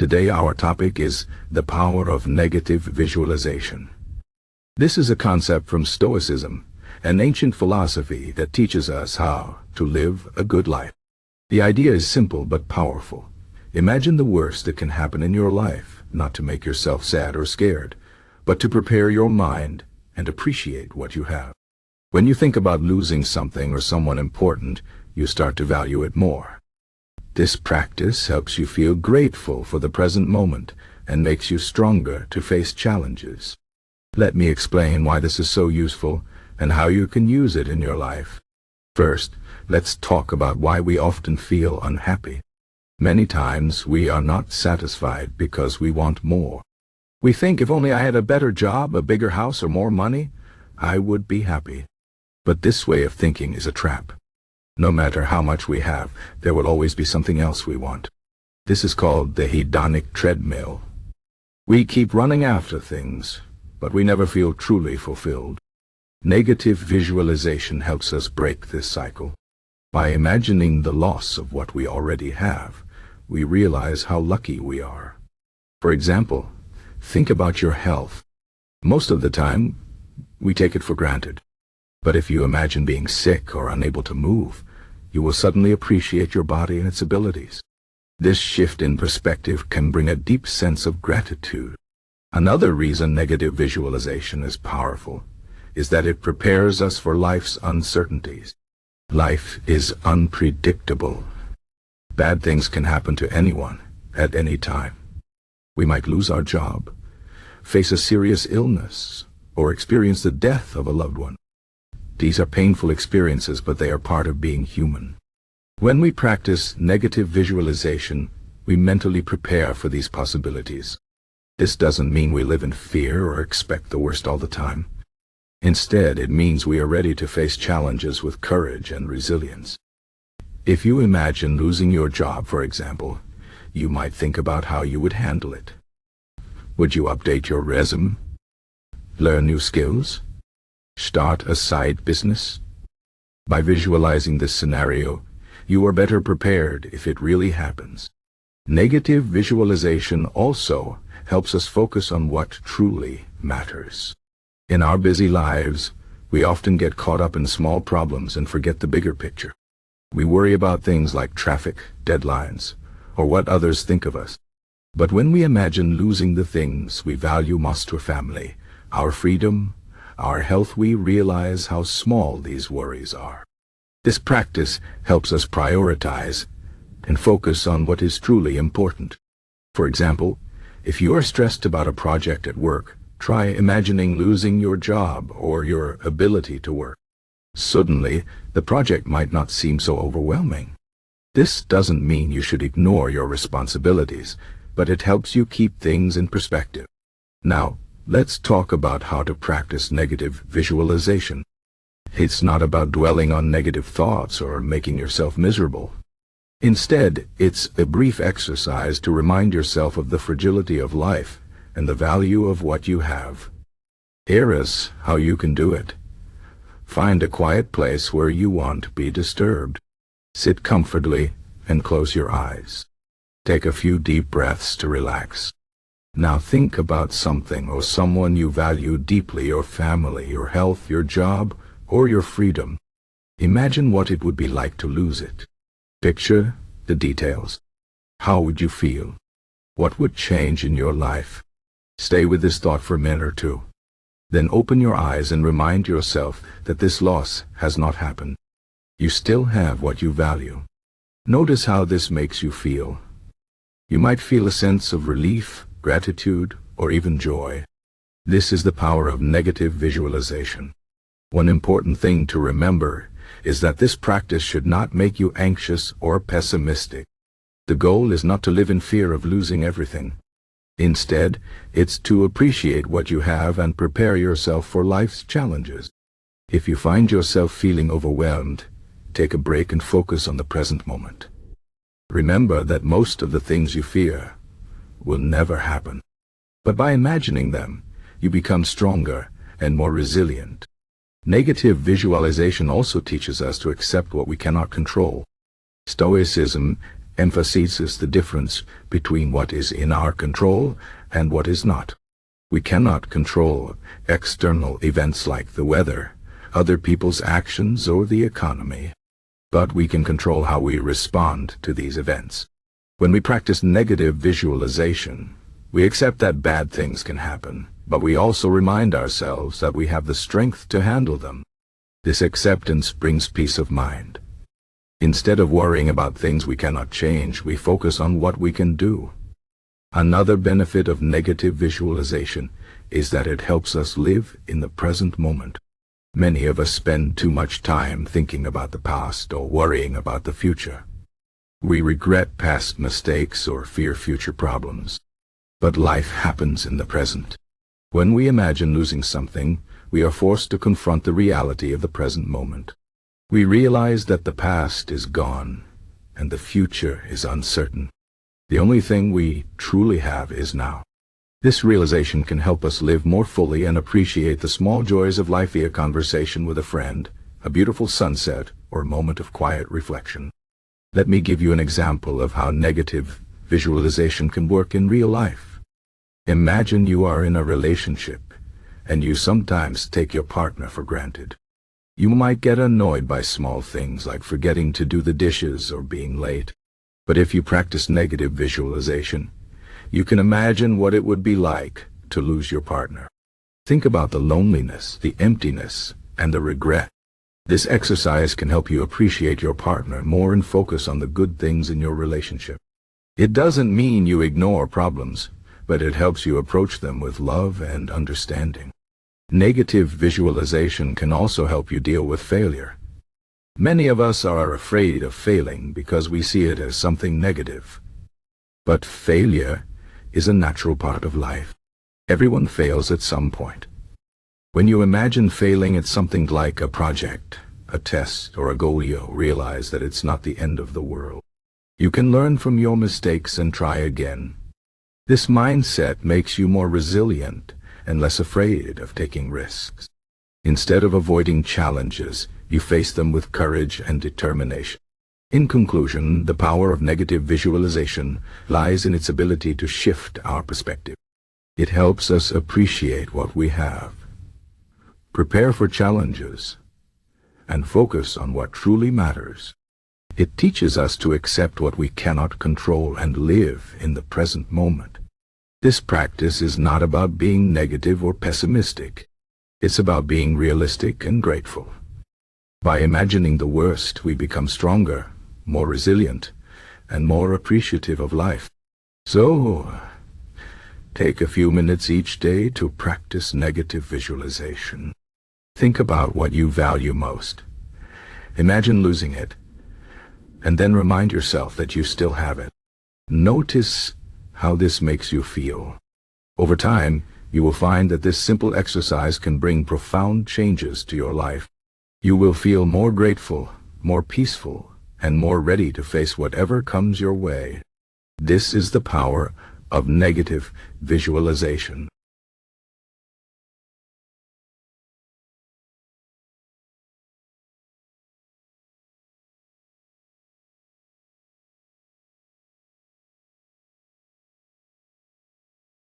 Today our topic is the power of negative visualization. This is a concept from Stoicism, an ancient philosophy that teaches us how to live a good life. The idea is simple but powerful. Imagine the worst that can happen in your life, not to make yourself sad or scared, but to prepare your mind and appreciate what you have. When you think about losing something or someone important, you start to value it more. This practice helps you feel grateful for the present moment and makes you stronger to face challenges. Let me explain why this is so useful and how you can use it in your life. First, let's talk about why we often feel unhappy. Many times we are not satisfied because we want more. We think if only I had a better job, a bigger house, or more money, I would be happy. But this way of thinking is a trap. No matter how much we have, there will always be something else we want. This is called the Hedonic Treadmill. We keep running after things, but we never feel truly fulfilled. Negative visualization helps us break this cycle. By imagining the loss of what we already have, we realize how lucky we are. For example, think about your health. Most of the time, we take it for granted. But if you imagine being sick or unable to move, you will suddenly appreciate your body and its abilities. This shift in perspective can bring a deep sense of gratitude. Another reason negative visualization is powerful is that it prepares us for life's uncertainties. Life is unpredictable. Bad things can happen to anyone at any time. We might lose our job, face a serious illness, or experience the death of a loved one. These are painful experiences, but they are part of being human. When we practice negative visualization, we mentally prepare for these possibilities. This doesn't mean we live in fear or expect the worst all the time. Instead, it means we are ready to face challenges with courage and resilience. If you imagine losing your job, for example, you might think about how you would handle it. Would you update your resume? Learn new skills? Start a side business? By visualizing this scenario, you are better prepared if it really happens. Negative visualization also helps us focus on what truly matters. In our busy lives, we often get caught up in small problems and forget the bigger picture. We worry about things like traffic, deadlines, or what others think of us. But when we imagine losing the things we value most to our family, our freedom, our health, we realize how small these worries are. This practice helps us prioritize and focus on what is truly important. For example, if you are stressed about a project at work, try imagining losing your job or your ability to work. Suddenly, the project might not seem so overwhelming. This doesn't mean you should ignore your responsibilities, but it helps you keep things in perspective. Now, let's talk about how to practice negative visualization. It's not about dwelling on negative thoughts or making yourself miserable. Instead, it's a brief exercise to remind yourself of the fragility of life and the value of what you have. Here is how you can do it. Find a quiet place where you won't be disturbed. Sit comfortably and close your eyes. Take a few deep breaths to relax. Now think about something or someone you value deeply: your family, your health, your job, or your freedom. Imagine what it would be like to lose it. Picture the details. How would you feel? What would change in your life? Stay with this thought for a minute or two. Then open your eyes and remind yourself that this loss has not happened. You still have what you value. Notice how this makes you feel. You might feel a sense of relief, gratitude, or even joy. This is the power of negative visualization. One important thing to remember is that this practice should not make you anxious or pessimistic. The goal is not to live in fear of losing everything. Instead, it's to appreciate what you have and prepare yourself for life's challenges. If you find yourself feeling overwhelmed, take a break and focus on the present moment. Remember that most of the things you fear will never happen. But by imagining them, you become stronger and more resilient. Negative visualization also teaches us to accept what we cannot control. Stoicism emphasizes the difference between what is in our control and what is not. We cannot control external events like the weather, other people's actions, or the economy. But we can control how we respond to these events. When we practice negative visualization, we accept that bad things can happen, but we also remind ourselves that we have the strength to handle them. This acceptance brings peace of mind. Instead of worrying about things we cannot change, we focus on what we can do. Another benefit of negative visualization is that it helps us live in the present moment. Many of us spend too much time thinking about the past or worrying about the future. We regret past mistakes or fear future problems. But life happens in the present. When we imagine losing something, we are forced to confront the reality of the present moment. We realize that the past is gone and the future is uncertain. The only thing we truly have is now. This realization can help us live more fully and appreciate the small joys of life via conversation with a friend, a beautiful sunset, or a moment of quiet reflection. Let me give you an example of how negative visualization can work in real life. Imagine you are in a relationship, and you sometimes take your partner for granted. You might get annoyed by small things like forgetting to do the dishes or being late. But if you practice negative visualization, you can imagine what it would be like to lose your partner. Think about the loneliness, the emptiness, and the regret. This exercise can help you appreciate your partner more and focus on the good things in your relationship. It doesn't mean you ignore problems, but it helps you approach them with love and understanding. Negative visualization can also help you deal with failure. Many of us are afraid of failing because we see it as something negative. But failure is a natural part of life. Everyone fails at some point. When you imagine failing at something like a project, a test, or a goal, you realize that it's not the end of the world. You can learn from your mistakes and try again. This mindset makes you more resilient and less afraid of taking risks. Instead of avoiding challenges, you face them with courage and determination. In conclusion, the power of negative visualization lies in its ability to shift our perspective. It helps us appreciate what we have, prepare for challenges, and focus on what truly matters. It teaches us to accept what we cannot control and live in the present moment. This practice is not about being negative or pessimistic. It's about being realistic and grateful. By imagining the worst, we become stronger, more resilient, and more appreciative of life. So, take a few minutes each day to practice negative visualization. Think about what you value most. Imagine losing it, and then remind yourself that you still have it. Notice how this makes you feel. Over time, you will find that this simple exercise can bring profound changes to your life. You will feel more grateful, more peaceful, and more ready to face whatever comes your way. This is the power of negative visualization.